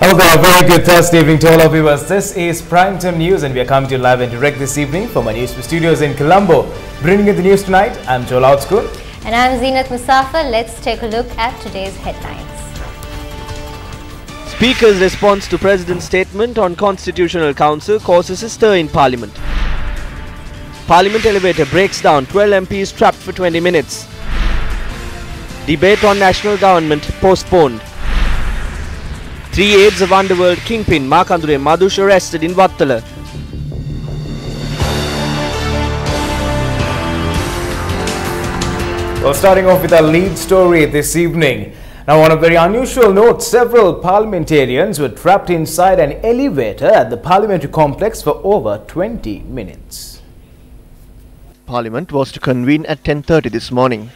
A very good Thursday evening to all our viewers. This is Primetime News and we are coming to you live and direct this evening from our Newsfirst studios in Colombo. Bringing you the news tonight, I'm Joel Outskun. And I'm Zeenat Musafir. Let's take a look at today's headlines. Speaker's response to President's statement on Constitutional Council causes a stir in Parliament. Parliament elevator breaks down, 12 MPs trapped for 20 minutes. Debate on national government postponed. 3 aides of underworld kingpin Makandure Madush arrested in Vattala. Well, starting off with our lead story this evening. Now, on a very unusual note, several parliamentarians were trapped inside an elevator at the parliamentary complex for over 20 minutes. Parliament was to convene at 10:30 this morning.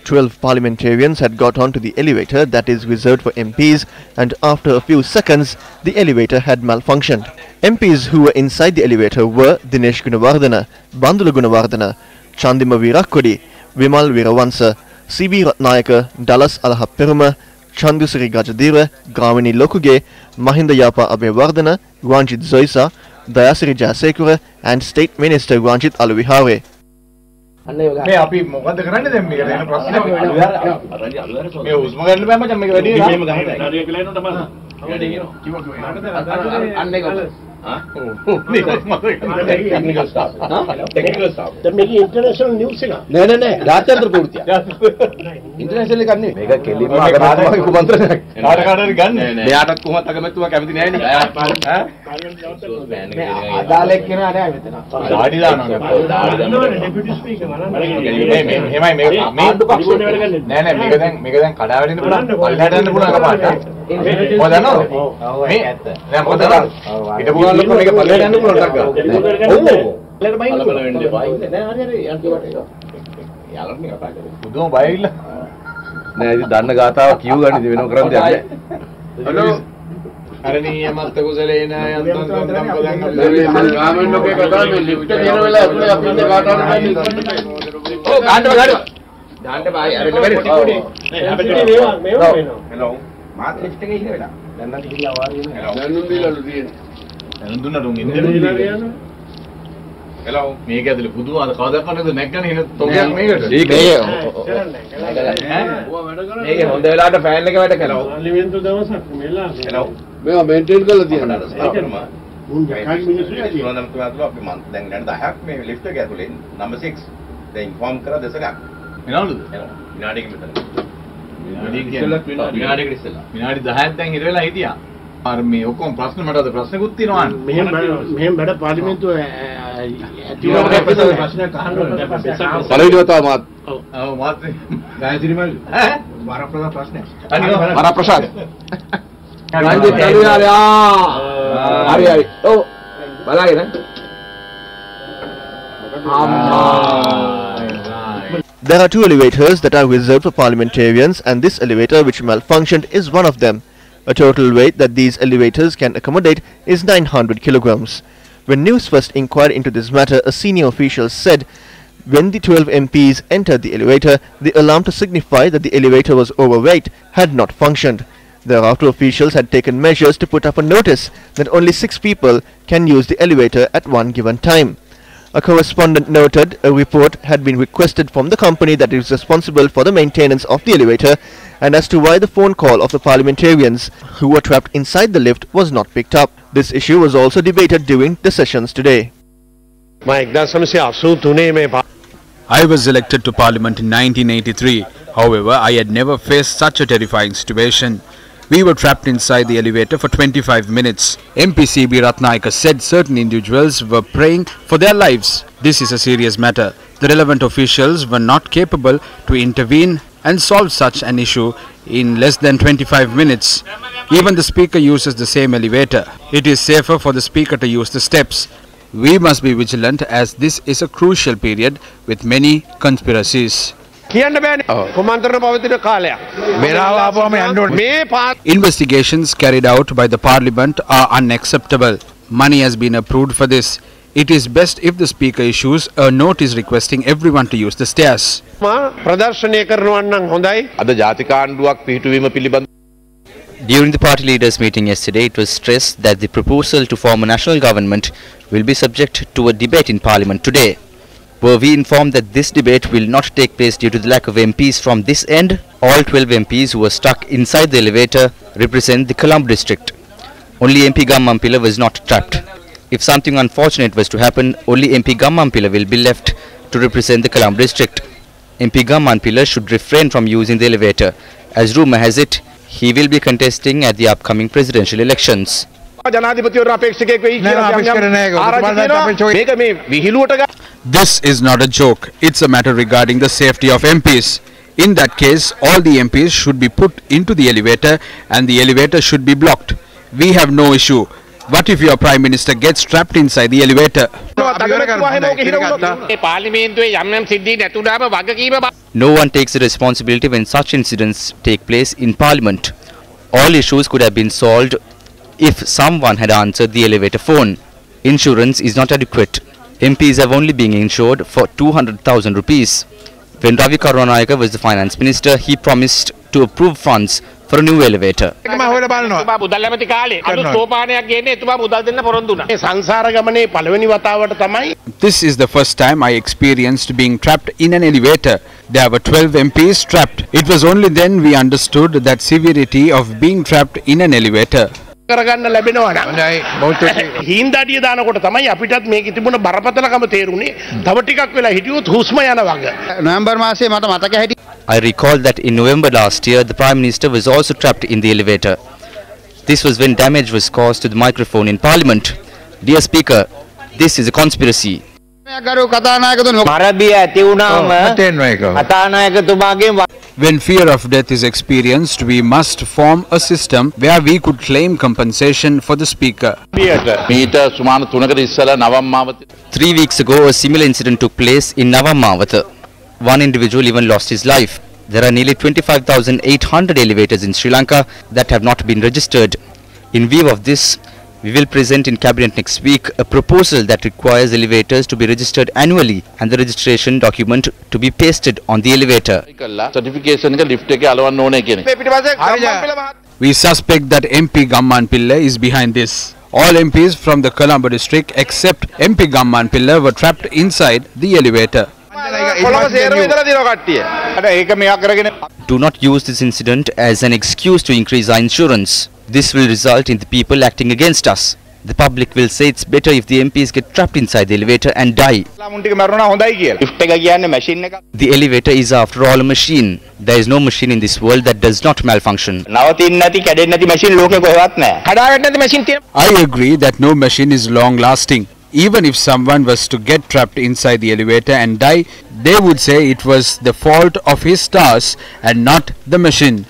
12 parliamentarians had got onto the elevator that is reserved for MPs, and after a few seconds, the elevator had malfunctioned. MPs who were inside the elevator were Dinesh Gunawardena, Bandula Gunawardena, Chandima Virakodi, Vimal Virawansa, C.B. Ratnayaka, Dallas Alahaperuma, Chandusari Gajadira, Gramini Lokuge, Mahinda Yapa Abewardena, Ranjit Zoisa, Dayasiri Jayasekura, and State Minister Ranjit Alvihare. මේ අපි මොකද කරන්නේ දැන් මේක එන ප්‍රශ්නේ මේ උස්ම ගන්න බෑ මචං මේක වැඩි මෙහෙම ගහන්න හරිය කියලා එනකොට මම වැඩි කියනවා අන්න ඒක ටෙක්නිකල් ස්ටාෆ් ටෙක්නිකල් ස්ටාෆ් දැන් මේක ඉන්ටර්නැෂනල් නිවුස් එක නෑ ජාත්‍යන්තර ප්‍රවෘත්තිය ඉන්ටර්නැෂනල් එක ගන්න මේක කෙලින්ම අගනාත්මක කුමන්ත්‍රණයක් කාටකාටරි ගන්න මෙයාටත් කොහොමද අගමැතිතුමා කැමති නෑනේ ඈ අදාළ එක්කෙනා නෑ මෙතන ඩාඩි දානවා ඩෙපියුටි ස්පීකර් මෙහෙමයි නෑ මේක දැන් කඩා වැටෙන්න පුළුවන් පල්ලයට යන්න පුළුවන් කපාට මොකද දන්නවද මේ ඇත්ත දැන් මොකද හිටපු ගාන ලොකු මේක පල්ලයට යන්න පුළුවන් ටක් ගන්න ඔව් පල්ලයට බයින්න වෙන්නේ නෑ හරි යන්න කිව්වට ඒක යාළුවනේ කතා කරේ පුදුම බයිල්ල නෑ ඉතින් දන්න ගාතාව කියු ගන්න ඉතින් වෙනව කරන්න දෙයක් නෑ හලෝ අරණීය මත්ත කුසලේන යන්තම් ගාමෙන් ලෝකේ කතා මේ ලිෆ්ට් දින වෙලාව අපේ අපි ඉන්නේ කාටවත් ඔව් ගන්න බෑ අර ඉන්න බැරි සිකුඩි නේ අපිට මේවා හෙලෝ මාත් ලිෆ්ට් එකේ ඉන්න වෙලා දැන් නම් ගිහිල්ලා වාරි වෙනවා දැනුම් දීලාලු තියෙන්නේ දැනුම් දුන්නට උන් ඉන්නේ හෙලෝ මේක ඇතුලේ පුදුමාද කවදාවත් නැග්ගනේ එන තොගයක් මේකට මේක හොඳ වෙලාවට ෆෑන් එක වැඩ කරනවා ලිවෙන්තු දවසක් මෙලා හෙලෝ මේවා මේන්ටේන් කරලා තියෙනවා උන් යකයි මිනිස්සු ඇති මොනවාද තුමාතුල අපි මන් දැන් ගන්න 10ක් මේ ලිෆ්ට් එක ඇතුලේ නම්බර් 6 දැන් ඉන්ෆෝම් කරා දෙසක් එනවලුද විනාඩියක මෙතන විනාඩියකට ඉස්සෙල්ලා විනාඩි 10ක් දැන් ඉර වෙලා හිටියා අර මේ ඔක්කොම ප්‍රශ්න මට අද ප්‍රශ්නකුත් තියෙනවා මෙහෙම බඩ පාර්ලිමේන්තුව ඇතිවෙන ප්‍රශ්න අහන්න ඕනේ පළවෙනි වතාව මාත් ඔව් මාත් ගායත්‍රි මල් වරප්‍රසාද ප්‍රශ්නයක් අනිවා වරප්‍රසාද රංජිත් හරි ඔව් බලාගෙන There are 2 elevators that are reserved for parliamentarians, and this elevator which malfunctioned is one of them. A total weight that these elevators can accommodate is 900 kilograms. When News First inquired into this matter, a senior official said when the 12 MPs entered the elevator, the alarm to signify that the elevator was overweight had not functioned. Thereafter, officials had taken measures to put up a notice that only 6 people can use the elevator at one given time. A correspondent noted a report had been requested from the company that is responsible for the maintenance of the elevator, and as to why the phone call of the parliamentarians who were trapped inside the lift was not picked up. This issue was also debated during the sessions today. I was elected to Parliament in 1983. However, I had never faced such a terrifying situation. We were trapped inside the elevator for 25 minutes. MP C.B. Ratnayaka said certain individuals were praying for their lives. This is a serious matter. The relevant officials were not capable to intervene and solve such an issue in less than 25 minutes. Even the speaker uses the same elevator. It is safer for the speaker to use the steps. We must be vigilant as this is a crucial period with many conspiracies. Investigations carried out by the Parliament are unacceptable. Money has been approved for this. It is best if the speaker issues a notice requesting everyone to use the stairs. During the party leaders' meeting yesterday, it was stressed that the proposal to form a national government will be subject to a debate in Parliament today. Were we informed that this debate will not take place due to the lack of MPs from this end? All 12 MPs who were stuck inside the elevator represent the Colombo district. Only MP Gammampila was not trapped. If something unfortunate was to happen, only MP Gammampila will be left to represent the Colombo district. MP Gammampila should refrain from using the elevator. As rumour has it, he will be contesting at the upcoming presidential elections. This is not a joke. It's a matter regarding the safety of MPs. In that case, all the MPs should be put into the elevator and the elevator should be blocked. We have no issue. What if your Prime Minister gets trapped inside the elevator? No one takes the responsibility when such incidents take place in Parliament. All issues could have been solved if someone had answered the elevator phone. Insurance is not adequate. MPs have only been insured for 200,000 rupees. When Ravi Karunanayake was the finance minister, he promised to approve funds for a new elevator. This is the first time I experienced being trapped in an elevator. There were 12 MPs trapped. It was only then we understood that severity of being trapped in an elevator. I recall that in November last year, the Prime Minister was also trapped in the elevator. This was when damage was caused to the microphone in Parliament. Dear Speaker, this is a conspiracy. When fear of death is experienced, we must form a system where we could claim compensation for the Speaker. 3 weeks ago, a similar incident took place in Navamawata. One individual even lost his life. There are nearly 25,800 elevators in Sri Lanka that have not been registered. In view of this, we will present in Cabinet next week a proposal that requires elevators to be registered annually and the registration document to be pasted on the elevator. We suspect that MP Gamman Pillai is behind this. All MPs from the Colombo district except MP Gamman Pillai were trapped inside the elevator. Do not use this incident as an excuse to increase our insurance. This will result in the people acting against us. The public will say it's better if the MPs get trapped inside the elevator and die. The elevator is after all a machine. There is no machine in this world that does not malfunction. I agree that no machine is long lasting. Even if someone was to get trapped inside the elevator and die, they would say it was the fault of his stars and not the machine.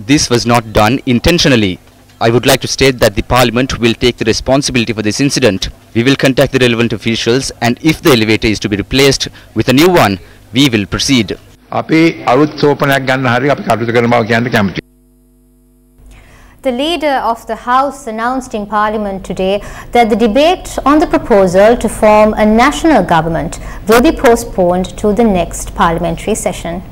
This was not done intentionally. I would like to state that the Parliament will take the responsibility for this incident. We will contact the relevant officials, and if the elevator is to be replaced with a new one, we will proceed. The leader of the House announced in Parliament today that the debate on the proposal to form a national government will be postponed to the next parliamentary session.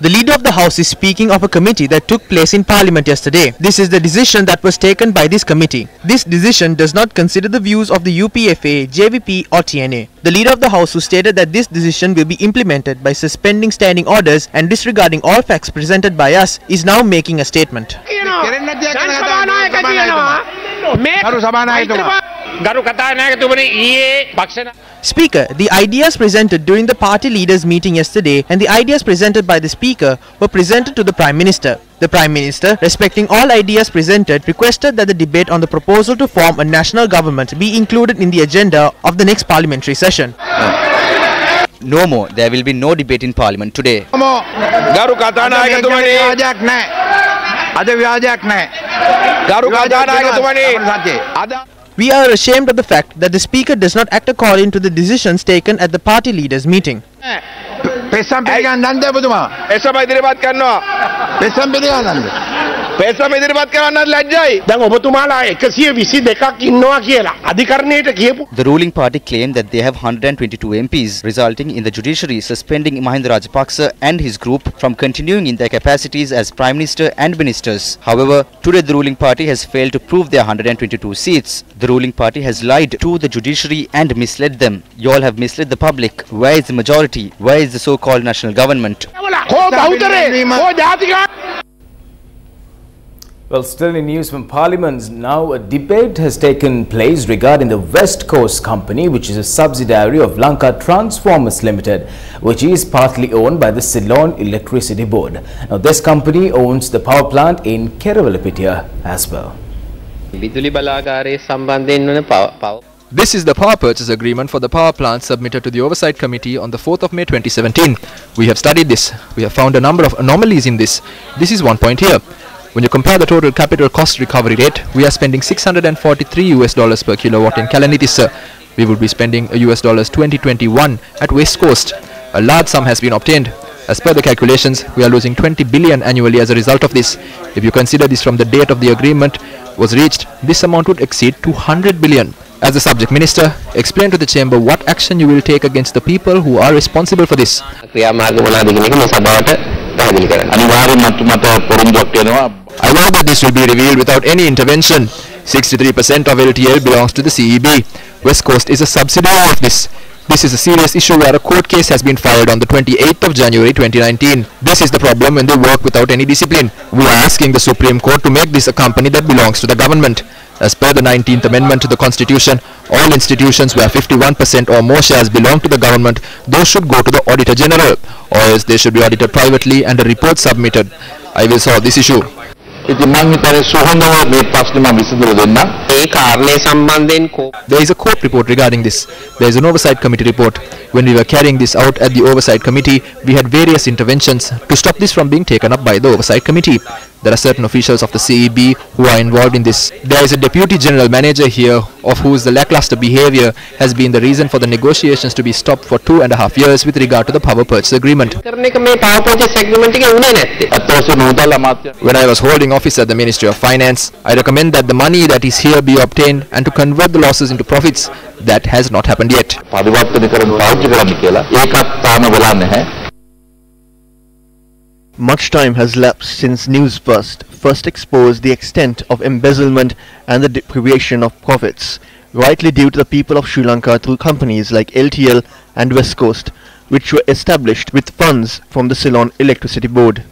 The leader of the House is speaking of a committee that took place in Parliament yesterday. This is the decision that was taken by this committee. This decision does not consider the views of the UPFA, JVP or TNA. The leader of the House who stated that this decision will be implemented by suspending standing orders and disregarding all facts presented by us is now making a statement. Speaker, the ideas presented during the party leaders meeting yesterday and the ideas presented by the Speaker were presented to the Prime Minister. The Prime Minister, respecting all ideas presented, requested that the debate on the proposal to form a national government be included in the agenda of the next parliamentary session. No more. There will be no debate in Parliament today. We are ashamed of the fact that the Speaker does not act according to the decisions taken at the party leaders meeting. පෙස්සම ඉදිරිපත් කරන්නත් ලැජ්ජයි. දැන් ඔබතුමාලා 122ක් ඉන්නවා කියලා අධිකරණයට කියපු. The ruling party claimed that they have 122 MPs, resulting in the judiciary suspending Mahinda Rajapaksa and his group from continuing in their capacities as Prime Minister and ministers. However, today the ruling party has failed to prove their 122 seats. The ruling party has lied to the judiciary and misled them. You all have misled the public. Where is the majority? Where is the so-called national government? Well, still in news from Parliament, now a debate has taken place regarding the West Coast Company, which is a subsidiary of Lanka Transformers Limited, which is partly owned by the Ceylon Electricity Board. Now, this company owns the power plant in Kerawalapitia as well. This is the power purchase agreement for the power plant submitted to the Oversight Committee on the 4th of May 2017. We have studied this. We have found a number of anomalies in this. This is one point here. When you compare the total capital cost recovery rate, we are spending $643 per kilowatt in Kalanitissa. We would be spending $2021 at West Coast. A large sum has been obtained. As per the calculations, we are losing 20 billion annually as a result of this. If you consider this from the date of the agreement was reached, this amount would exceed 200 billion. As the subject minister, explain to the chamber what action you will take against the people who are responsible for this. I know that this will be revealed without any intervention. 63% of LTL belongs to the CEB. West Coast is a subsidiary of this. This is a serious issue where a court case has been filed on the 28th of January 2019. This is the problem when they work without any discipline. We are asking the Supreme Court to make this a company that belongs to the government. As per the 19th Amendment to the Constitution, all institutions where 51% or more shares belong to the government, those should go to the Auditor General, or else they should be audited privately and a report submitted. I will solve this issue. There is a court report regarding this. There is an oversight committee report. When we were carrying this out at the oversight committee, we had various interventions to stop this from being taken up by the oversight committee. There are certain officials of the CEB who are involved in this. There is a deputy general manager here of whose the lackluster behavior has been the reason for the negotiations to be stopped for 2.5 years with regard to the power purchase agreement. When I was holding office at the Ministry of Finance, I recommend that the money that is here be obtained and to convert the losses into profits. That has not happened yet. Much time has lapsed since Newsfirst first exposed the extent of embezzlement and the deprivation of profits, rightly due to the people of Sri Lanka through companies like LTL and West Coast, which were established with funds from the Ceylon Electricity Board.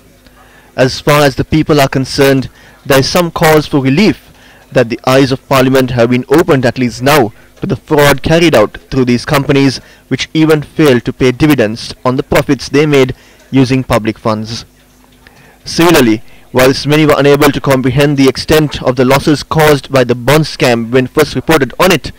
As far as the people are concerned, there is some cause for relief that the eyes of Parliament have been opened at least now to the fraud carried out through these companies, which even failed to pay dividends on the profits they made using public funds. Similarly, whilst many were unable to comprehend the extent of the losses caused by the bond scam when first reported on it,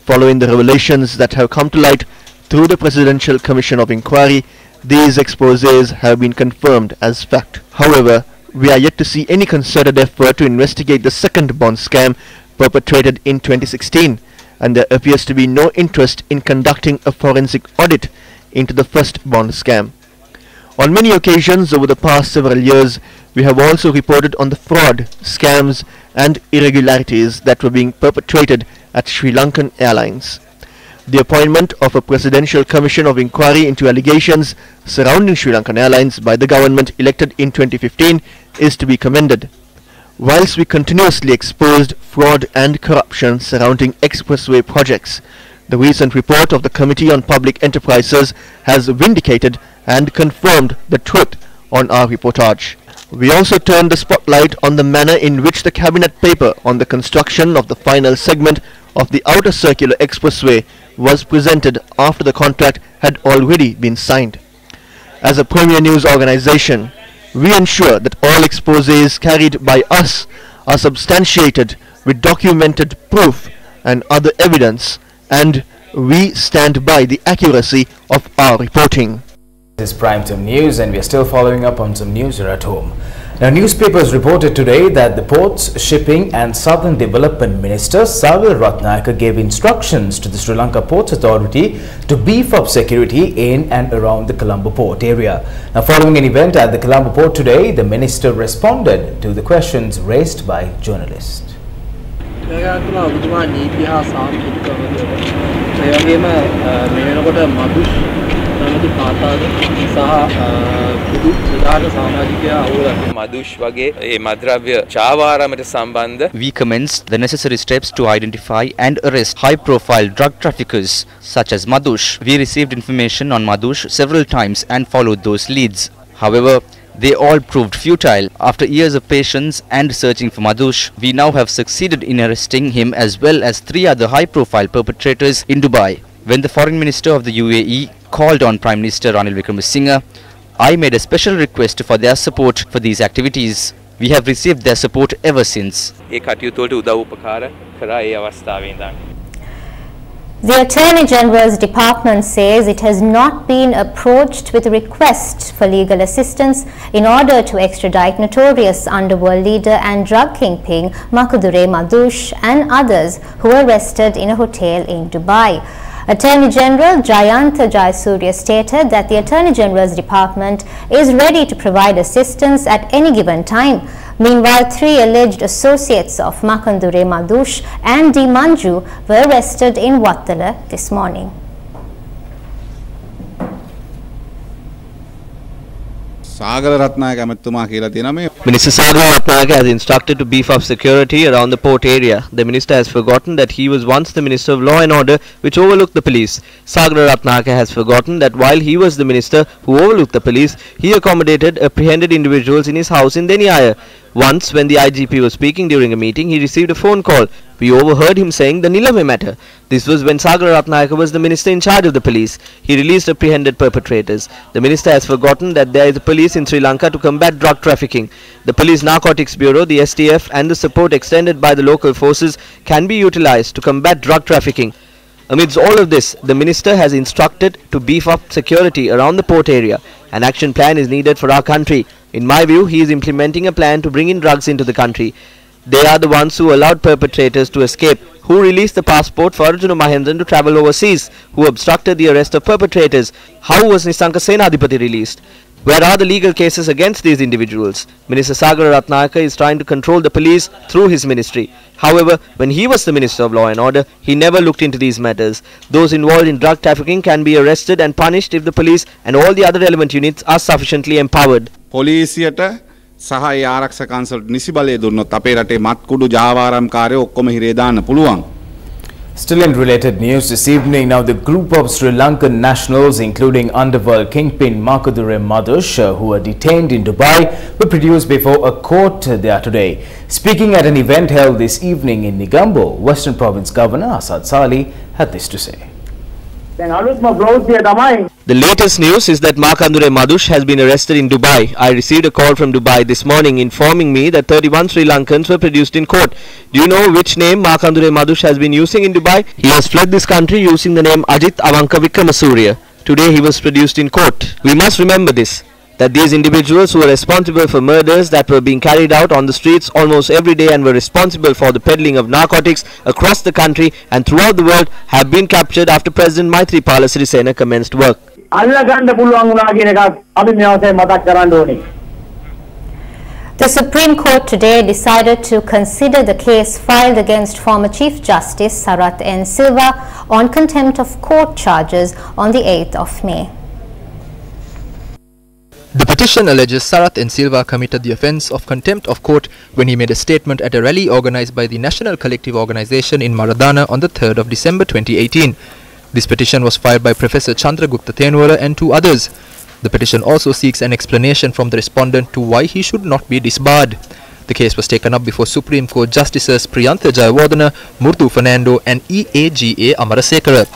following the revelations that have come to light through the Presidential Commission of Inquiry, these exposés have been confirmed as fact. However, we are yet to see any concerted effort to investigate the second bond scam perpetrated in 2016, and there appears to be no interest in conducting a forensic audit into the first bond scam. On many occasions over the past several years, we have also reported on the fraud, scams and irregularities that were being perpetrated at Sri Lankan Airlines. The appointment of a Presidential Commission of Inquiry into allegations surrounding Sri Lankan Airlines by the government elected in 2015 is to be commended. Whilst we continuously exposed fraud and corruption surrounding expressway projects, the recent report of the Committee on Public Enterprises has vindicated and confirmed the truth on our reportage. We also turned the spotlight on the manner in which the Cabinet paper on the construction of the final segment of the Outer Circular Expressway was presented after the contract had already been signed. As a premier news organization, we ensure that all exposés carried by us are substantiated with documented proof and other evidence, and we stand by the accuracy of our reporting. This is Primetime News, and we are still following up on some news here at home. Now, newspapers reported today that the Ports, Shipping and Southern Development Minister Sagar Ratnayaka gave instructions to the Sri Lanka Ports Authority to beef up security in and around the Colombo port area. Now, following an event at the Colombo port today, the minister responded to the questions raised by journalists. We commence the necessary steps to identify and arrest high-profile drug traffickers such as Madhush. We received information on Madhush several times and followed those leads. However, they all proved futile. After years of patience and searching for Madhush, we now have succeeded in arresting him as well as 3 other high-profile perpetrators in Dubai. When the Foreign Minister of the UAE called on Prime Minister Ranil Wickremesinghe, I made a special request for their support for these activities. We have received their support ever since. The Attorney General's Department says it has not been approached with a request for legal assistance in order to extradite notorious underworld leader and drug kingpin Makudure Madhush and others who were arrested in a hotel in Dubai. Attorney General Jayantha Jayasuriya stated that the Attorney General's Department is ready to provide assistance at any given time. Meanwhile, 3 alleged associates of Makandure Madhush and D. Manju were arrested in Wattala this morning. Minister Sagar Ratnayaka has instructed to beef up security around the port area. The minister has forgotten that he was once the Minister of Law and Order, which overlooked the police. Sagar Ratnayaka has forgotten that while he was the minister who overlooked the police, he accommodated apprehended individuals in his house in Deniyaya. Once, when the IGP was speaking during a meeting, he received a phone call. We overheard him saying the Nilame matter. This was when Sagar Ratnayaka was the minister in charge of the police. He released apprehended perpetrators. The minister has forgotten that there is a police in Sri Lanka to combat drug trafficking. The Police Narcotics Bureau, the STF, and the support extended by the local forces can be utilized to combat drug trafficking. Amidst all of this, the minister has instructed to beef up security around the port area. An action plan is needed for our country. In my view, he is implementing a plan to bring in drugs into the country. They are the ones who allowed perpetrators to escape, who released the passport for Arjuna Mahendran to travel overseas, who obstructed the arrest of perpetrators. How was Nisanka Senadipati released? Where are the legal cases against these individuals? Minister Sagar Ratnayaka is trying to control the police through his ministry. However, when he was the Minister of Law and Order, he never looked into these matters. Those involved in drug trafficking can be arrested and punished if the police and all the other relevant units are sufficiently empowered. පොලිසියට සහ ඒ ආරක්ෂක අංශවලට නිසි බලය දුන්නොත් අපේ රටේ මත්කුඩු ජාවාරම්කාරයෝ ඔක්කොම හිරේ දාන්න පුළුවන්. Still in related news this evening, now the group of Sri Lankan nationals, including underworld kingpin Makudure Madhush, who were detained in Dubai, were produced before a court there today. Speaking at an event held this evening in Negombo, Western Province Governor Asad Sali had this to say. The latest news is that Makandure Madhush has been arrested in Dubai. I received a call from Dubai this morning informing me that 31 Sri Lankans were produced in court. Do you know which name Makandure Madhush has been using in Dubai? He has fled this country using the name Ajit Avanka Wickremesuriya. Today he was produced in court. We must remember this, that these individuals who were responsible for murders that were being carried out on the streets almost every day and were responsible for the peddling of narcotics across the country and throughout the world have been captured after President Maithripala Sirisena commenced work. The Supreme Court today decided to consider the case filed against former Chief Justice Sarath N. Silva on contempt of court charges on the 8th of May. The petition alleges Sarath N. Silva committed the offence of contempt of court when he made a statement at a rally organised by the National Collective Organisation in Maradana on the 3rd of December 2018. This petition was filed by Professor Chandragupta Tenwara and 2 others. The petition also seeks an explanation from the respondent to why he should not be disbarred. The case was taken up before Supreme Court Justices Priyantha Jayawardena, Murthu Fernando and EAGA Amarasekara.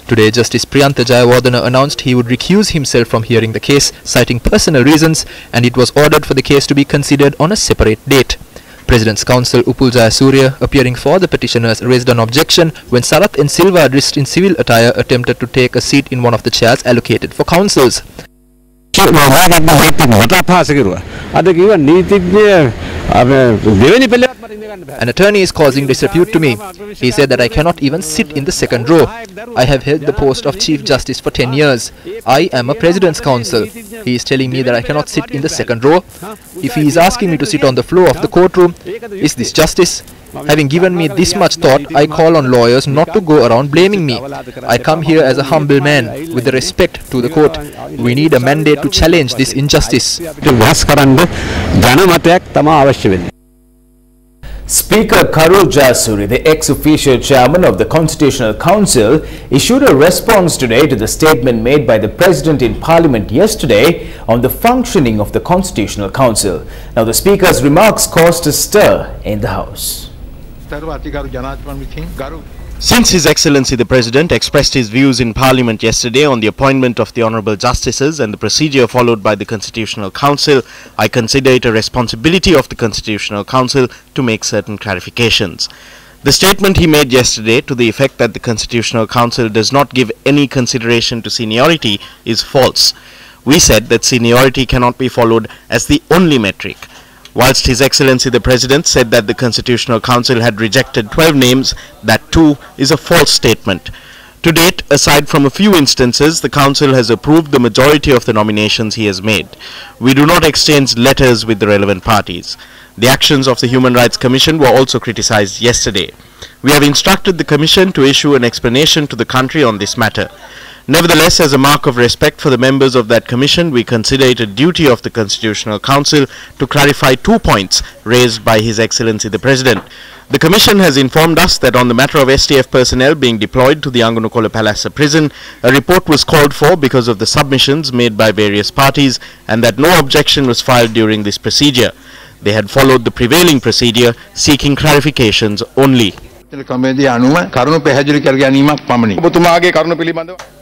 Today, Justice Priyantha Jayawardena announced he would recuse himself from hearing the case, citing personal reasons, and it was ordered for the case to be considered on a separate date. President's counsel Upul Jayasuriya, appearing for the petitioners, raised an objection when Sarath N. Silva, dressed in civil attire, attempted to take a seat in one of the chairs allocated for counsels. An attorney is causing disrepute to me. He said that I cannot even sit in the second row. I have held the post of Chief Justice for 10 years. I am a President's Counsel. He is telling me that I cannot sit in the second row. If he is asking me to sit on the floor of the courtroom, is this justice? Having given me this much thought, I call on lawyers not to go around blaming me. I come here as a humble man with the respect to the court. We need a mandate to challenge this injustice. Speaker Karul Jasuri, the ex-officio chairman of the Constitutional Council, issued a response today to the statement made by the President in Parliament yesterday on the functioning of the Constitutional Council. Now, the Speaker's remarks caused a stir in the House. Since His Excellency the President expressed his views in Parliament yesterday on the appointment of the Honourable Justices and the procedure followed by the Constitutional Council, I consider it a responsibility of the Constitutional Council to make certain clarifications. The statement he made yesterday to the effect that the Constitutional Council does not give any consideration to seniority is false. We said that seniority cannot be followed as the only metric. Whilst His Excellency the President said that the Constitutional Council had rejected 12 names, that too is a false statement. To date, aside from a few instances, the Council has approved the majority of the nominations he has made. We do not exchange letters with the relevant parties. The actions of the Human Rights Commission were also criticized yesterday. We have instructed the Commission to issue an explanation to the country on this matter. Nevertheless, as a mark of respect for the members of that commission, we consider it a duty of the Constitutional Council to clarify 2 points raised by His Excellency the President. The Commission has informed us that on the matter of STF personnel being deployed to the Anganukola Palace prison, a report was called for because of the submissions made by various parties and that no objection was filed during this procedure. They had followed the prevailing procedure, seeking clarifications only.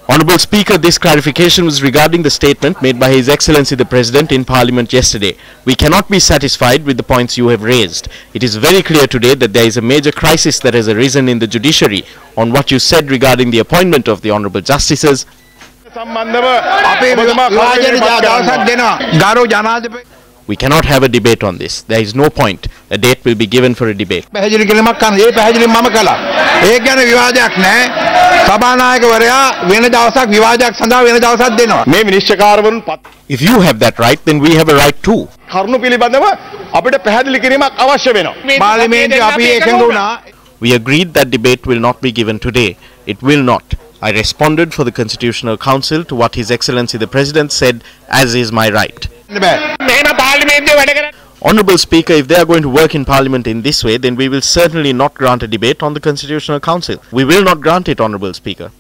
Honourable Speaker, this clarification was regarding the statement made by His Excellency the President in Parliament yesterday. We cannot be satisfied with the points you have raised. It is very clear today that there is a major crisis that has arisen in the judiciary. On what you said regarding the appointment of the Honourable Justices, we cannot have a debate on this. There is no point. A date will be given for a debate. If you have that right, then we have a right too. We agreed that debate will not be given today. It will not. I responded for the Constitutional Council to what His Excellency the President said, as is my right. Honourable Speaker, if they are going to work in Parliament in this way, then we will certainly not grant a debate on the Constitutional Council. We will not grant it, Honourable Speaker.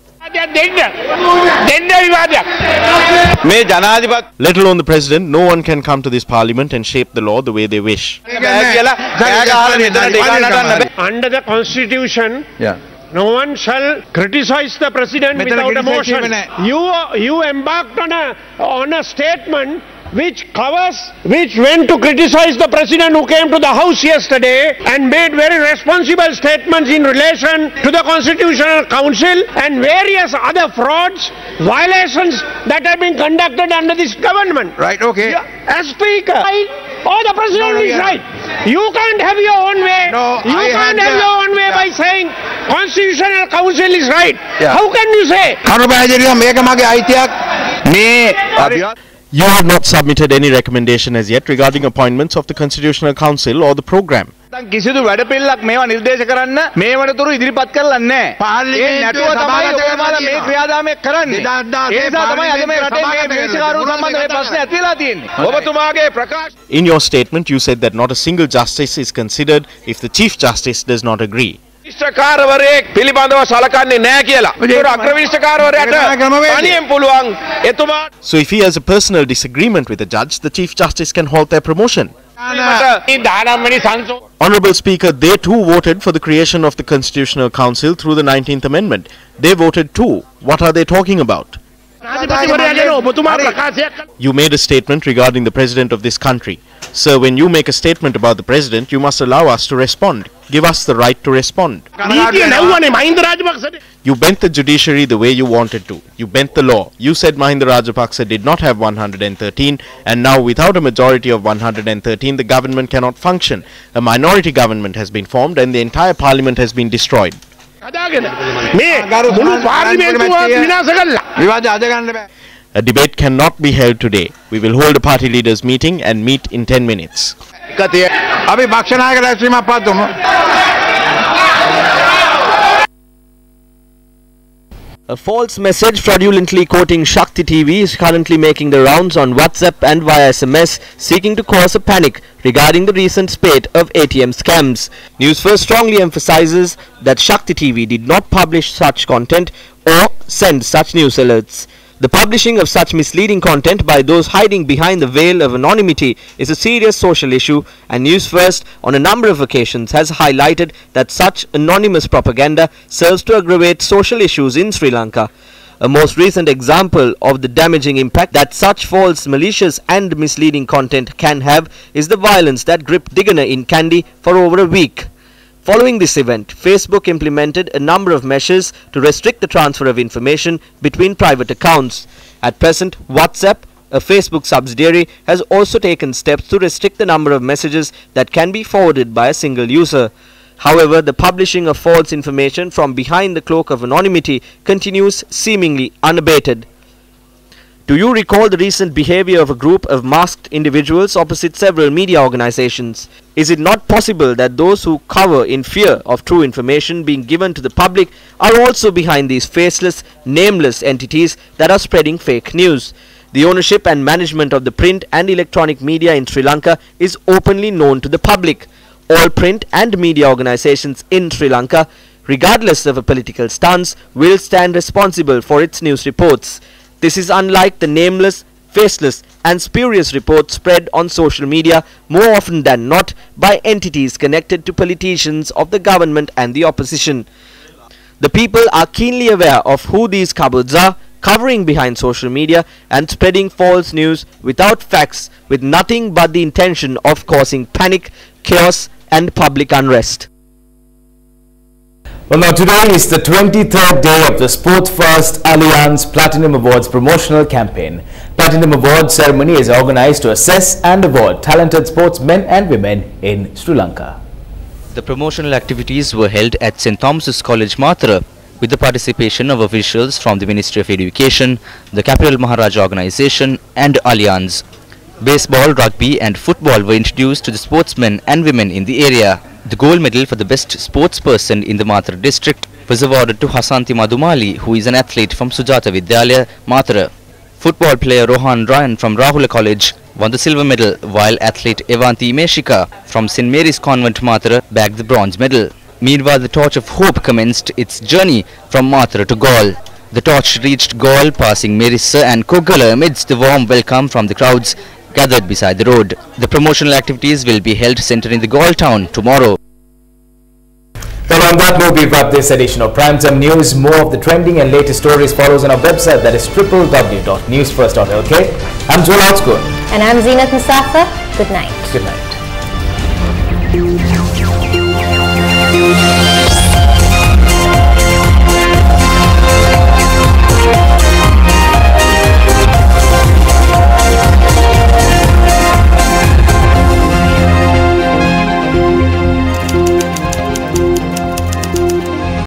Let alone the President, no one can come to this Parliament and shape the law the way they wish. Under the Constitution, no one shall criticize the President without a motion. You embarked on a statement which went to criticize the President who came to the House yesterday and made very responsible statements in relation to the Constitutional Council and various other frauds, violations that have been conducted under this government. Right, okay. As Speaker, the President is right. You can't have your own way. You can't have your own way by saying Constitutional Council is right. How can you say? You have not submitted any recommendation as yet regarding appointments of the Constitutional Council or the program. In your statement, you said that not a single justice is considered if the Chief Justice does not agree. So if he has a personal disagreement with a judge, the Chief Justice can halt their promotion. Honourable Speaker, they too voted for the creation of the Constitutional Council through the 19th Amendment. They voted too. What are they talking about? You made a statement regarding the president of this country. Sir, when you make a statement about the president, you must allow us to respond. Give us the right to respond. You bent the judiciary the way you wanted to. You bent the law. You said Mahinda Rajapaksa did not have 113, and now without a majority of 113, the government cannot function. A minority government has been formed and the entire parliament has been destroyed. A debate cannot be held today. We will hold a party leaders meeting and meet in 10 minutes. A false message fraudulently quoting Shakti TV is currently making the rounds on WhatsApp and via SMS, seeking to cause a panic regarding the recent spate of ATM scams. Newsfirst strongly emphasizes that Shakti TV did not publish such content or send such news alerts. The publishing of such misleading content by those hiding behind the veil of anonymity is a serious social issue, and Newsfirst on a number of occasions has highlighted that such anonymous propaganda serves to aggravate social issues in Sri Lanka. A most recent example of the damaging impact that such false, malicious and misleading content can have is the violence that gripped Digana in Kandy for over a week. Following this event, Facebook implemented a number of measures to restrict the transfer of information between private accounts. At present, WhatsApp, a Facebook subsidiary, has also taken steps to restrict the number of messages that can be forwarded by a single user. However, the publishing of false information from behind the cloak of anonymity continues seemingly unabated. Do you recall the recent behavior of a group of masked individuals opposite several media organizations? Is it not possible that those who cover in fear of true information being given to the public are also behind these faceless, nameless entities that are spreading fake news? The ownership and management of the print and electronic media in Sri Lanka is openly known to the public. All print and media organizations in Sri Lanka, regardless of a political stance, will stand responsible for its news reports. This is unlike the nameless, faceless and spurious reports spread on social media more often than not by entities connected to politicians of the government and the opposition. The people are keenly aware of who these cupboards are, covering behind social media and spreading false news without facts, with nothing but the intention of causing panic, chaos and public unrest. Well, now today is the 23rd day of the Sports First Alliance Platinum Awards promotional campaign. Platinum Awards ceremony is organized to assess and award talented sportsmen and women in Sri Lanka. The promotional activities were held at St. Thomas's College, Mathura, with the participation of officials from the Ministry of Education, the Capital Maharaja Organization and Alliance. Baseball, rugby and football were introduced to the sportsmen and women in the area. The gold medal for the best sportsperson in the Mathura district was awarded to Hasanti Madhumali, who is an athlete from Sujata Vidyalaya, Mathura. Football player Rohan Ryan from Rahula College won the silver medal, while athlete Evanti Meshika from St. Mary's Convent, Mathura bagged the bronze medal. Meanwhile, the Torch of Hope commenced its journey from Mathura to Galle. The torch reached Galle, passing Merissa and Kogala amidst the warm welcome from the crowds gathered beside the road. The promotional activities will be held centering the Galle town tomorrow. Well, on that note, we wrap this edition of Primetime News. More of the trending and latest stories follows on our website, that is www.newsfirst.lk. I'm Joel Outskor. And I'm Zeenat Musafa. Good night. Good night.